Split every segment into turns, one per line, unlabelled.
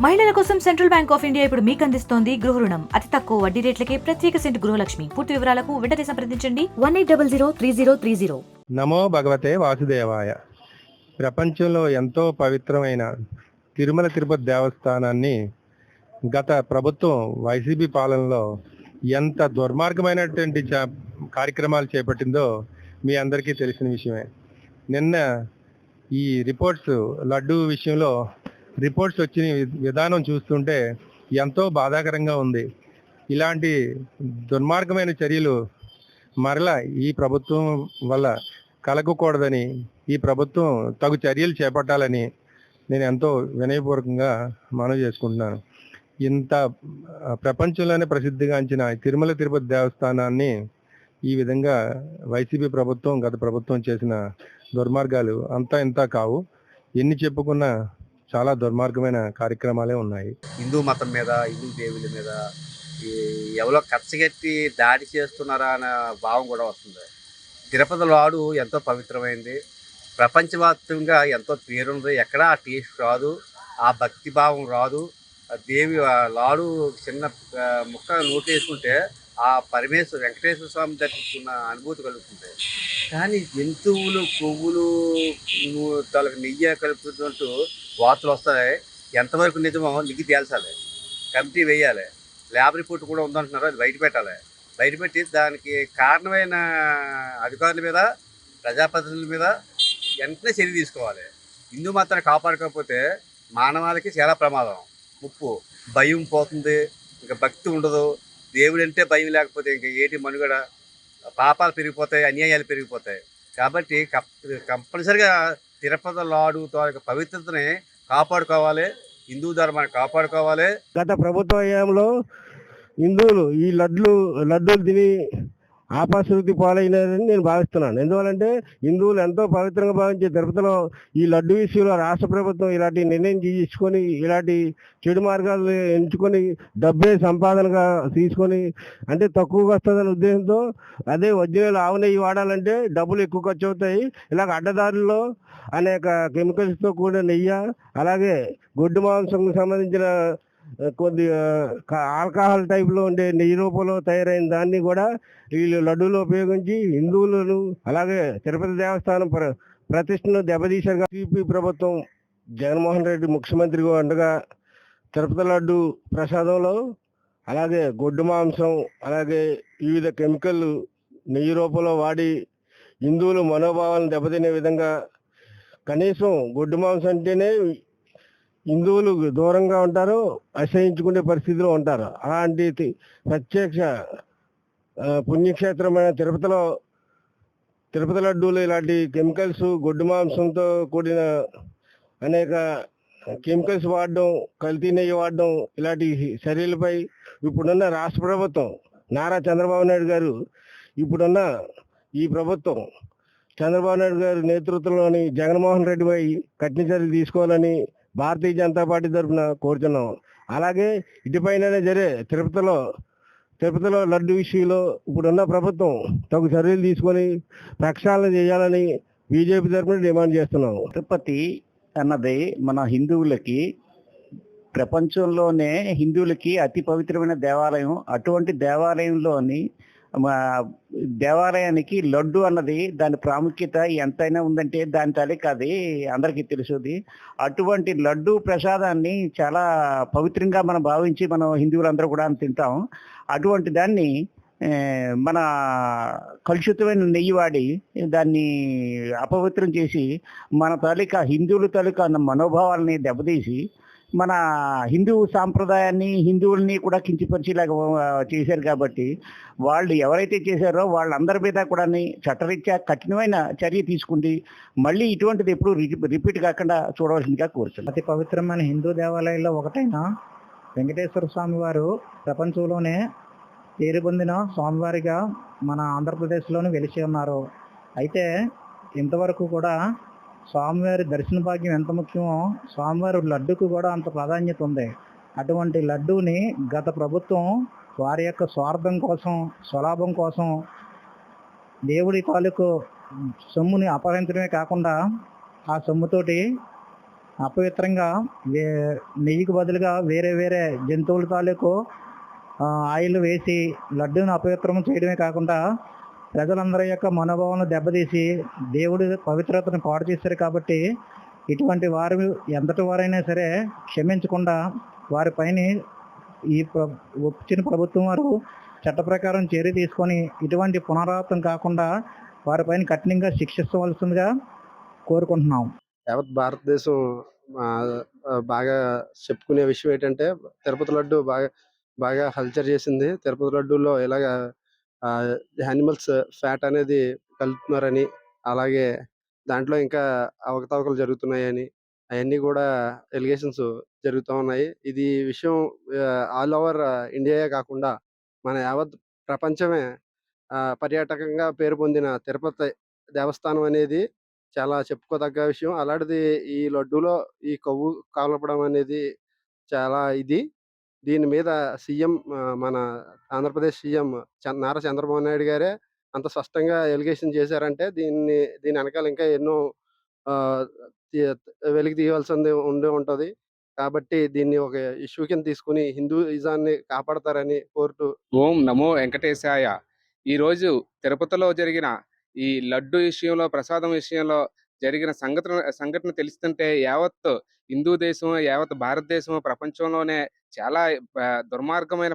మహిళల కోసం central bank of India ఇప్పుడు మీకు అందిస్తోంది గృహ రుణం. అతి తక్కువ వడ్డీ రేట్లకే ప్రత్యేక సెంటు గృహలక్ష్మి. పూర్తి వివరాలకు వెంటనే సంప్రదించండి 18003030.
నమో భగవతే వాసుదేవాయ. ప్రపంచంలో ఎంతో పవిత్రమైన తిరుమల తిరుపతి దేవస్థానాన్ని గత ప్రభుత్వం వైసీపీ పాలనలో ఎంత దుర్మార్గమైనటువంటి కార్యక్రమాలు చేపట్టిందో మీ అందరికీ తెలిసిన విషయమే. నిన్న ఈ రిపోర్ట్స్ లడ్డు విషయంలో రిపోర్ట్స్ వచ్చిన విధానం చూస్తుంటే ఎంతో బాధాకరంగా ఉంది. ఇలాంటి దుర్మార్గమైన చర్యలు మరలా ఈ ప్రభుత్వం వల్ల కలగకూడదని, ఈ ప్రభుత్వం తగు చర్యలు చేపట్టాలని నేను ఎంతో వినయపూర్వకంగా మనవి చేసుకుంటున్నాను. ఇంత ప్రపంచంలోనే ప్రసిద్ధిగాంచిన తిరుమల తిరుపతి దేవస్థానాన్ని ఈ విధంగా వైసీపీ ప్రభుత్వం గత ప్రభుత్వం చేసిన దుర్మార్గాలు అంతా ఇంత కావు. ఎన్ని చెప్పుకున్నా చాలా దుర్మార్గమైన కార్యక్రమాలే ఉన్నాయి.
హిందూ మతం మీద, హిందూ దేవుళ్ళ మీద ఎవరో కచ్చగట్టి దాడి చేస్తున్నారా అనే భావం కూడా వస్తుంది. తిరుపతి లాడు ఎంతో పవిత్రమైంది, ప్రపంచవ్యాప్తంగా ఎంతో పేరుంది. ఎక్కడా ఆ టేస్ట్ రాదు, ఆ భక్తి భావం రాదు. దేవి లాడు చిన్న ముక్క నోట్లు వేసుకుంటే ఆ పరమేశ్వర వెంకటేశ్వర స్వామి దర్శించుకున్న అనుభూతి కలుగుతుంది. కానీ జంతువులు, కొవ్వులు, తలకు నెయ్యి కలుపుతుంటూ వార్తలు వస్తాయి. ఎంతవరకు నిజమో నిగ్గి తేల్చాలి, కమిటీ వేయాలి, ల్యాబ్ రిపోర్ట్ కూడా ఉందంటున్నారు, అది బయట పెట్టాలి. బయటపెట్టి దానికి కారణమైన అధికారుల మీద, ప్రజాప్రతినిధుల మీద వెంటనే చర్య తీసుకోవాలి. హిందూ మతాన్ని కాపాడుకోకపోతే మానవాళికి చాలా ప్రమాదం, ముప్పు. భయం పోతుంది, ఇంకా భక్తి ఉండదు. దేవుడు అంటే భయం లేకపోతే ఇంకా ఏటి మనుగడ, పాపాలు పెరిగిపోతాయి, అన్యాయాలు పెరిగిపోతాయి. కాబట్టి కంపల్సరిగా తిరుపతి లాడు పవిత్రతని కాపాడుకోవాలి, హిందూ ధర్మాన్ని కాపాడుకోవాలి.
గత ప్రభుత్వ హయాంలో హిందువులు ఈ లడ్డూలు తిని ఆపాశృతి పాలైనారని నేను భావిస్తున్నాను. ఎందువల్లంటే హిందువులు ఎంతో పవిత్రంగా భావించే తిరుపతిలో ఈ లడ్డు విషయంలో రాష్ట్ర ప్రభుత్వం ఇలాంటి నిర్ణయం తీసుకొని, ఇలాంటి చెడు మార్గాలు ఎంచుకొని డబ్బే సంపాదనగా తీసుకొని, అంటే తక్కువగా వస్తుందనే ఉద్దేశంతో అదే ఒరిజినల్ ఆవు నెయ్యి వాడాలంటే డబ్బులు ఎక్కువ ఖర్చు అవుతాయి. ఇలాగ అడ్డదారుల్లో అనేక కెమికల్స్తో కూడిన నెయ్యి, అలాగే గొడ్డు మాంసం సంబంధించిన కొద్ది ఆల్కహాల్ టైప్లో ఉండే నెయ్యి రూపంలో తయారైన దాన్ని కూడా వీళ్ళు లడ్డూలో ఉపయోగించి హిందువులను, అలాగే తిరుపతి దేవస్థానం ప్రతిష్టను దెబ్బతీశారు. టీపీ ప్రభుత్వం జగన్మోహన్ రెడ్డి ముఖ్యమంత్రిగా ఉండగా తిరుపతి లడ్డు ప్రసాదంలో అలాగే గొడ్డు మాంసం, అలాగే వివిధ కెమికల్ నెయ్యి రూపంలో వాడి హిందువులు మనోభావాలను దెబ్బతినే విధంగా, కనీసం గొడ్డు మాంసం అంటేనే హిందువులు దూరంగా ఉంటారు, అసహించుకునే పరిస్థితిలో ఉంటారు. అలాంటి ప్రత్యక్ష పుణ్యక్షేత్రమైన తిరుపతి లడ్డూలు ఇలాంటి కెమికల్స్, గొడ్డు మాంసంతో కూడిన అనేక కెమికల్స్ వాడడం, కల్తీ నెయ్యి వాడడం, ఇలాంటి చర్యలపై ఇప్పుడున్న రాష్ట్ర ప్రభుత్వం నారా చంద్రబాబు నాయుడు గారు, ఇప్పుడున్న ఈ ప్రభుత్వం చంద్రబాబు నాయుడు గారి నేతృత్వంలోని జగన్మోహన్ రెడ్డిపై కఠిన చర్యలు తీసుకోవాలని భారతీయ జనతా పార్టీ తరఫున కోరుతున్నాం. అలాగే ఇటుపైననే తిరుపతిలో లడ్డు విషయంలో ఇప్పుడున్న ప్రభుత్వం తగు చర్యలు తీసుకొని ప్రక్షాళన చేయాలని బీజేపీ తరఫున డిమాండ్ చేస్తున్నాం.
తిరుపతి అన్నది మన హిందువులకి, ప్రపంచంలోనే హిందువులకి అతి పవిత్రమైన దేవాలయం. అటువంటి దేవాలయానికి లడ్డు అన్నది దాని ప్రాముఖ్యత ఎంతైనా ఉందంటే దాని తాలూకు అది అందరికీ తెలుసుది. అటువంటి లడ్డు ప్రసాదాన్ని చాలా పవిత్రంగా మనం భావించి మనం హిందువులందరూ కూడా తింటాం. అటువంటి దాన్ని మన కలుషితమైన నెయ్యి వాడి దాన్ని అపవిత్రం చేసి మన తాలూకా హిందువుల తాలూకా మనోభావాలని దెబ్బతీసి మన హిందూ సాంప్రదాయాన్ని, హిందువుల్ని కూడా కించపరిచేలాగా చేశారు. కాబట్టి వాళ్ళు ఎవరైతే చేశారో వాళ్ళందరి మీద కూడా చట్టరీత్యా కఠినమైన చర్య తీసుకుంది. మళ్ళీ ఇటువంటిది ఎప్పుడు రిపీట్ కాకుండా చూడవలసిందిగా కోరుతున్నాను.
అతి పవిత్రమైన హిందూ దేవాలయాల్లో ఒకటైన వెంకటేశ్వర స్వామి వారు ప్రపంచంలోనే పేరు పొందిన స్వామివారిగా మన ఆంధ్రప్రదేశ్లోనే వెలిసి ఉన్నారు. అయితే ఇంతవరకు కూడా స్వామివారి దర్శన భాగ్యం ఎంత ముఖ్యమో స్వామివారి లడ్డుకు కూడా అంత ప్రాధాన్యత ఉంది. అటువంటి లడ్డూని గత ప్రభుత్వం వారి యొక్క స్వార్థం కోసం, స్వలాభం కోసం దేవుడి తాలూకు సొమ్ముని అపహరించడమే కాకుండా ఆ సొమ్ముతోటి అపవిత్రంగా నెయ్యికి బదులుగా వేరే వేరే జంతువుల తాలూకు ఆయిల్ వేసి లడ్డూని అపవిత్రం చేయడమే కాకుండా ప్రజలందరి యొక్క మనోభావాలను దెబ్బతీసి దేవుడి పవిత్రతను పాడు చేశారు. కాబట్టి ఇటువంటి వారు ఎంతటి వారైనా సరే క్షమించకుండా వారిపైన వచ్చిన ప్రభుత్వం వారు చట్ట ప్రకారం చర్య తీసుకొని ఇటువంటి పునరావృతం కాకుండా వారిపైన కఠినంగా శిక్షించవలసిందిగా కోరుకుంటున్నాం.
యావత్ భారతదేశం బాగా చెప్పుకునే విషయం ఏంటంటే తిరుపతి లడ్డు బాగా బాగా హల్చర్ చేసింది. తిరుపతి లడ్డూలో ఇలాగ యానిమల్స్ ఫ్యాట్ అనేది కలుపుతున్నారని, అలాగే దాంట్లో ఇంకా అవకతవకలు జరుగుతున్నాయని, అవన్నీ కూడా ఎలిగేషన్స్ జరుగుతూ ఉన్నాయి. ఇది విషయం ఆల్ ఓవర్ ఇండియాయే కాకుండా మన యావత్ ప్రపంచమే పర్యాటకంగా పేరు పొందిన తిరుపతి దేవస్థానం అనేది చాలా చెప్పుకోదగ్గ విషయం. అలాంటిది ఈ లడ్డూలో ఈ కొవ్వు కలపడం అనేది చాలా దీని మీద సీఎం మన ఆంధ్రప్రదేశ్ సీఎం నారా చంద్రబాబు నాయుడు గారే అంత స్పష్టంగా ఎలిగేషన్ చేశారంటే దీని వెనకాల ఇంకా ఎన్నో వెలికి తీయవలసింది ఉంటది. కాబట్టి దీన్ని ఒక ఇష్యూ కింద తీసుకుని హిందూయిజాన్ని కాపాడతారని కోరుతూ
ఓం నమో వెంకటేశాయ. ఈరోజు తిరుపతిలో జరిగిన ఈ లడ్డు విషయంలో, ప్రసాదం విషయంలో జరిగిన సంఘటన తెలుస్తుంటే యావత్ హిందూ దేశం, యావత్ భారతదేశం, ప్రపంచంలోనే చాలా దుర్మార్గమైన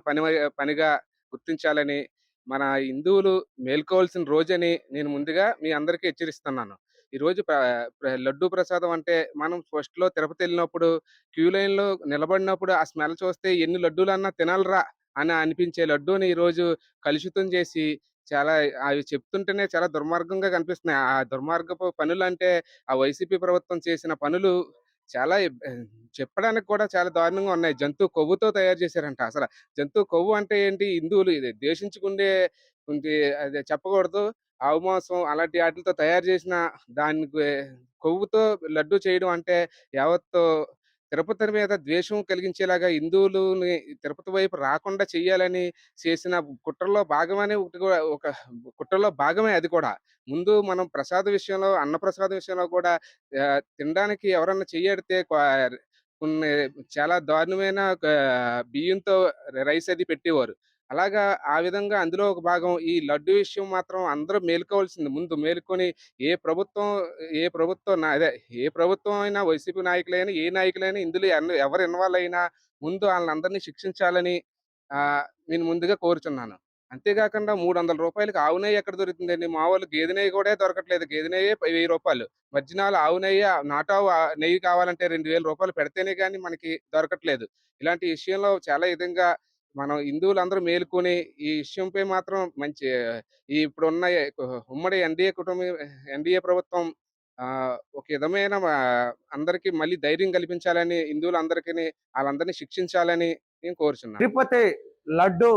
పనిగా గుర్తించాలని, మన హిందువులు మేల్కోవాల్సిన రోజని నేను ముందుగా మీ అందరికీ హెచ్చరిస్తున్నాను. ఈరోజు లడ్డు ప్రసాదం అంటే మనం ఫస్ట్లో తిరుపతి వెళ్ళినప్పుడు క్యూ లైన్లో నిలబడినప్పుడు ఆ స్మెల్ చూస్తే ఎన్ని లడ్డూలన్నా తినాలిరా అని అనిపించే లడ్డూని ఈరోజు కలుషితం చేసి చాలా అవి చెప్తుంటేనే చాలా దుర్మార్గంగా కనిపిస్తున్నాయి. ఆ దుర్మార్గపు పనులు అంటే ఆ వైసీపీ ప్రభుత్వం చేసిన పనులు చాలా చెప్పడానికి కూడా చాలా దారుణంగా ఉన్నాయి. జంతు కొవ్వుతో తయారు చేశారంట. అసలు జంతు కొవ్వు అంటే ఏంటి? హిందువులు ఇది ద్వేషించుకుండే అదే చెప్పకూడదు. ఆవు మాంసం అలాంటి వాటితో తయారు చేసిన దానికి కొవ్వుతో లడ్డు చేయడం అంటే యావత్తు తిరుపతి మీద ద్వేషం కలిగించేలాగా హిందువులని తిరుపతి వైపు రాకుండా చెయ్యాలని చేసిన కుట్రలో భాగమనే ఒక కుట్రలో భాగమే అది కూడా. ముందు మనం ప్రసాద విషయంలో, అన్నప్రసాదం విషయంలో కూడా తినడానికి ఎవరన్నా చెయ్యడితే కొన్ని చాలా దారుణమైన బియ్యంతో రైస్ అది పెట్టేవారు. అలాగా ఆ విధంగా అందులో ఒక భాగం ఈ లడ్డు విషయం మాత్రం అందరూ మేలుకోవాల్సింది. ముందు మేలుకొని ఏ ప్రభుత్వం అయినా, వైసీపీ నాయకులైనా, ఏ నాయకులైనా ఇందులో ఎవరు ఇన్వాల్వ్ అయినా ముందు వాళ్ళందరినీ శిక్షించాలని నేను ముందుగా కోరుచున్నాను. అంతేకాకుండా రూ. 300కి ఆవు నెయ్యి ఎక్కడ దొరుకుతుందండి? మామూలు గేదె నెయ్యి కూడా దొరకట్లేదు. గేదె నెయ్యే రూ. 1000. మధ్యాహ్నాలు ఆవు నెయ్యి, నాటావు నెయ్యి కావాలంటే రూ. 2000 పెడితేనే కానీ మనకి దొరకట్లేదు. ఇలాంటి విషయంలో చాలా విధంగా మనం హిందువులందరూ మేలుకొని ఈ విషయంపై మాత్రం మంచి ఇప్పుడున్న ఉమ్మడి ఎన్డీఏ ప్రభుత్వం ఒక విధమైన అందరికీ మళ్ళీ ధైర్యం కల్పించాలని, హిందువులందరికీ వాళ్ళందరినీ శిక్షించాలని నేను కోరుచున్నాను.
తిరుపతి లడ్డు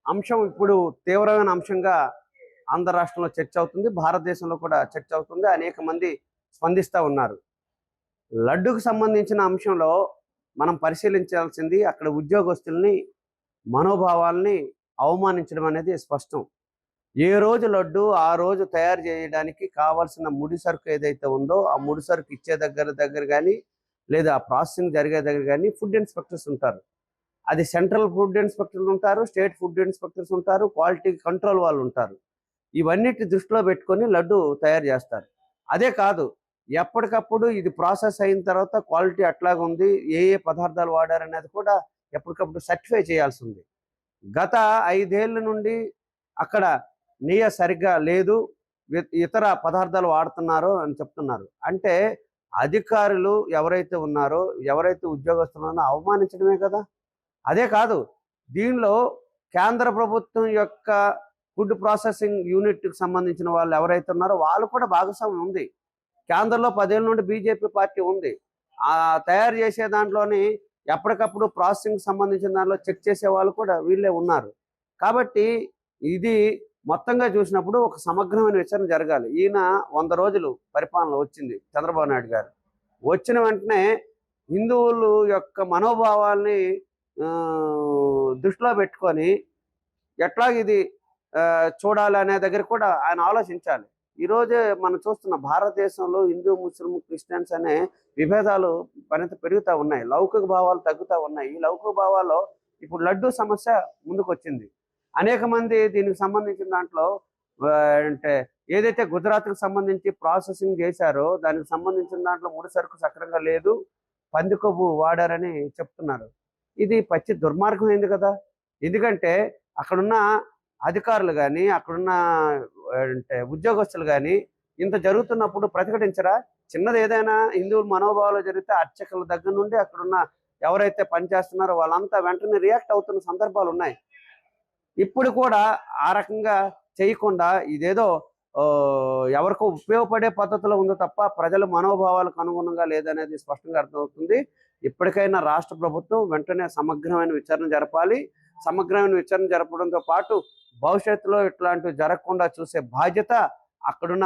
అంశం ఇప్పుడు తీవ్రమైన అంశంగా ఆంధ్ర రాష్ట్రంలో చర్చ అవుతుంది, భారతదేశంలో కూడా చర్చ అవుతుంది. అనేక మంది స్పందిస్తూ ఉన్నారు. లడ్డుకు సంబంధించిన అంశంలో మనం పరిశీలించాల్సింది అక్కడ ఉద్యోగస్తుల్ని, మనోభావాల్ని అవమానించడం అనేది స్పష్టం. ఏ రోజు లడ్డు ఆ రోజు తయారు చేయడానికి కావాల్సిన ముడి సరుకు ఏదైతే ఉందో ఆ ముడి సరుకు ఇచ్చే దగ్గర కానీ, లేదా ప్రాసెసింగ్ జరిగే దగ్గర కానీ ఫుడ్ ఇన్స్పెక్టర్స్ ఉంటారు. అది సెంట్రల్ ఫుడ్ ఇన్స్పెక్టర్లు ఉంటారు, స్టేట్ ఫుడ్ ఇన్స్పెక్టర్స్ ఉంటారు, క్వాలిటీ కంట్రోల్ వాళ్ళు ఉంటారు. ఇవన్నిటి దృష్టిలో పెట్టుకొని లడ్డు తయారు చేస్తారు. అదే కాదు, ఎప్పటికప్పుడు ఇది ప్రాసెస్ అయిన తర్వాత క్వాలిటీ అట్లాగా ఉంది, ఏ పదార్థాలు వాడారనేది కూడా ఎప్పటికప్పుడు సర్టిఫై చేయాల్సి ఉంది. గత 5 ఏళ్ళ నుండి అక్కడ నెయ్యి సరిగ్గా లేదు, ఇతర పదార్థాలు వాడుతున్నారు అని చెప్తున్నారు. అంటే అధికారులు ఎవరైతే ఉన్నారో, ఎవరైతే ఉద్యోగస్తులున్నారో అవమానించడమే కదా. అదే కాదు, దీనిలో కేంద్ర ప్రభుత్వం యొక్క ఫుడ్ ప్రాసెసింగ్ యూనిట్కి సంబంధించిన వాళ్ళు ఎవరైతే ఉన్నారో వాళ్ళు కూడా భాగస్వామ్యం ఉంది. కేంద్రంలో 10 ఏళ్ళ నుండి బీజేపీ పార్టీ ఉంది. ఆ తయారు చేసే దాంట్లోని ఎప్పటికప్పుడు ప్రాసెసింగ్ సంబంధించిన దాంట్లో చెక్ చేసే వాళ్ళు కూడా వీళ్ళే ఉన్నారు. కాబట్టి ఇది మొత్తంగా చూసినప్పుడు ఒక సమగ్రమైన విచారణ జరగాలి. ఈయన 100 రోజులు పరిపాలన వచ్చింది చంద్రబాబు నాయుడు గారు. వచ్చిన వెంటనే హిందువులు యొక్క మనోభావాల్ని దృష్టిలో పెట్టుకొని ఎట్లాగ ఇది చూడాలి అనే దగ్గర కూడా ఆయన ఆలోచించాలి. ఈరోజే మనం చూస్తున్న భారతదేశంలో హిందూ, ముస్లిం, క్రిస్టియన్స్ అనే విభేదాలు మరింత పెరుగుతూ ఉన్నాయి. లౌకిక భావాలు తగ్గుతూ ఉన్నాయి. ఈ లౌకిక భావాల్లో ఇప్పుడు లడ్డూ సమస్య ముందుకు వచ్చింది. అనేక మంది దీనికి సంబంధించిన దాంట్లో అంటే ఏదైతే గుజరాత్కి సంబంధించి ప్రాసెసింగ్ చేశారో దానికి సంబంధించిన దాంట్లో ముడి సరుకు సక్రంగా లేదు, పంది కొవ్వు వాడారని చెప్తున్నారు. ఇది పచ్చి దుర్మార్గమైంది కదా. ఎందుకంటే అక్కడున్న అధికారులు కానీ, అక్కడున్న అంటే ఉద్యోగస్తులు కానీ ఇంత జరుగుతున్నప్పుడు ప్రతిఘటించరా? చిన్నది ఏదైనా హిందువుల మనోభావాలు జరిగితే అర్చకుల దగ్గర నుండి అక్కడున్న ఎవరైతే పనిచేస్తున్నారో వాళ్ళంతా వెంటనే రియాక్ట్ అవుతున్న సందర్భాలు ఉన్నాయి. ఇప్పుడు కూడా ఆ రకంగా చేయకుండా ఇదేదో ఎవరికో ఉపయోగపడే పద్ధతిలో ఉందో తప్ప ప్రజల మనోభావాలకు అనుగుణంగా లేదనేది స్పష్టంగా అర్థమవుతుంది. ఇప్పటికైనా రాష్ట్ర ప్రభుత్వం వెంటనే సమగ్రమైన విచారణ జరపాలి. సమగ్రమైన విచారణ జరపడంతో పాటు భవిష్యత్తులో ఇట్లాంటివి జరగకుండా చూసే బాధ్యత అక్కడున్న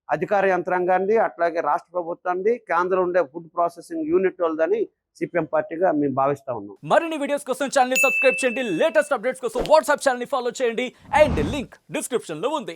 అధికార యంత్రాంగాన్ని, అట్లాగే రాష్ట్ర ప్రభుత్వాన్ని, కేంద్రంలో ఉండే ఫుడ్ ప్రాసెసింగ్ యూనిట్ వాళ్ళదని సిపిఎం పార్టీగా మేము భావిస్తా ఉన్నాం.
మరిన్ని వీడియోస్ కోసం ఛానల్ ని సబ్స్క్రైబ్ చేయండి, లేటెస్ట్ అప్డేట్స్ కోసం వాట్సాప్ ఛానల్ ని ఫాలో చేయండి అండ్ లింక్ డిస్క్రిప్షన్ లో ఉంది.